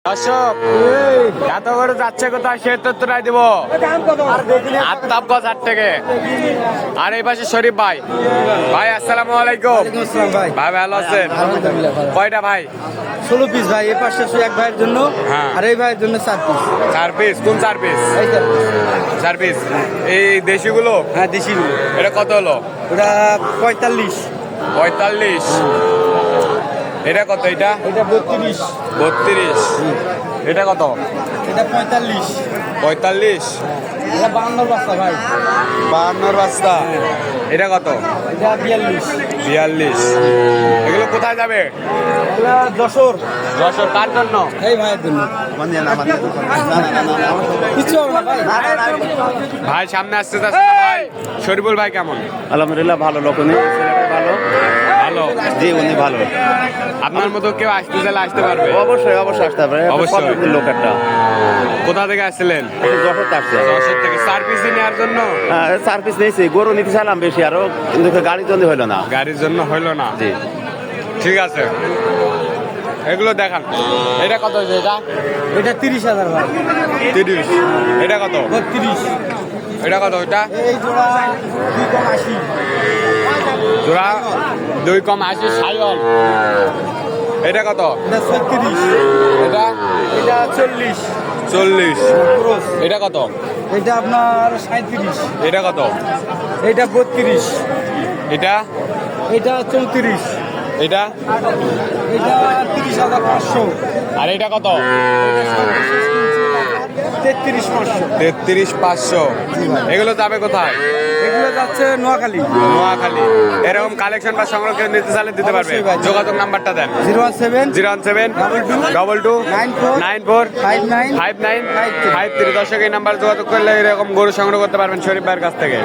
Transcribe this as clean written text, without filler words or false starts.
দর্শক এত করে যাচ্ছে কোথায় সে তথ্যটাই দিব। আত্মাবগঞ্জ হাট থেকে। আর এই পাশে শরীফ ভাই। ভাই আসসালামু আলাইকুম। ভাই ভালো আছেন? কয়টা ভাই? 16 পিস ভাই। এই পাশে এক ভাইয়ের জন্য আর এই ভাইয়ের জন্য 4 পিস। 4 পিস? কোন 4 পিস? 4 পিস। এই দেশিগুলো? হ্যাঁ দেশিগুলো। এটা কত হলো? ওটা 45। 45। এটা কত? এটা এটা 32। 32। এটা কত? এটা 45। 45। এটা 52 বাচ্চা ভাই। 52 বাস্তা। এটা কত? এটা 42। 42। এগুলো কোথায় যাবে? এটা যশোর। যশোর কার জন্য? এই ভাইয়ের জন্য। কিছু হবে না ভাই। ভাই সামনে আসতে যাচ্ছে না ভাই। শরীফুল ভাই কেমন? আলহামদুলিল্লাহ ভালো, লোক উনি ছেলেটা ভালো। ভালো। জি উনি ভালো। আপনার মতো কেউ আসতে চাইলে আসতে পারবে? অবশ্যই অবশ্যই আসতে পারে। অবশ্যই। অবশ্যই লোক একটা কোথা থেকে আসছিলেন? যশোর আসছে। যশোর থেকে। 4 পিস নেওয়ার জন্য? 4 পিস নিয়েছি, গরু নিতে চাইলাম বেশি আরো, কিন্তু গাড়ির জন্য হইলো না। গাড়ির জন্য হইলো না। জি ঠিক আছে, এগুলো দেখান। এটা কত হয়েছে? এটা এটা 30,000 ভাই। 30। এটা কত? 32। এটা কত? এটা এই জোড়া 2 কম 80। জোড়া 2 কম 80 সাইওয়াল। এটা কত? এটা 36। এটা এটা 40। 40। ক্রস। এটা কত? এটা আপনার 37। এটা কত? এটা 32। এটা এটা 34। এটা এটা 30,500। আর এটা কত? 33,500। 33,500। এগুলো যাবে কোথায়? এগুলো যাচ্ছে নোয়াখালী। নোয়াখালী। এরকম কালেকশন বা সংরক্ষণ নিতে চাইলে দিতে পারবে। অবশ্যই ভাই। যোগাযোগ নাম্বারটা দেন। 017 017 22 22 94 59 59 53। দর্শক এই নাম্বার যোগাযোগ করলে এরকম গরু সংগ্রহ করতে পারবেন শরীফ ভাইয়ের কাছ থেকে।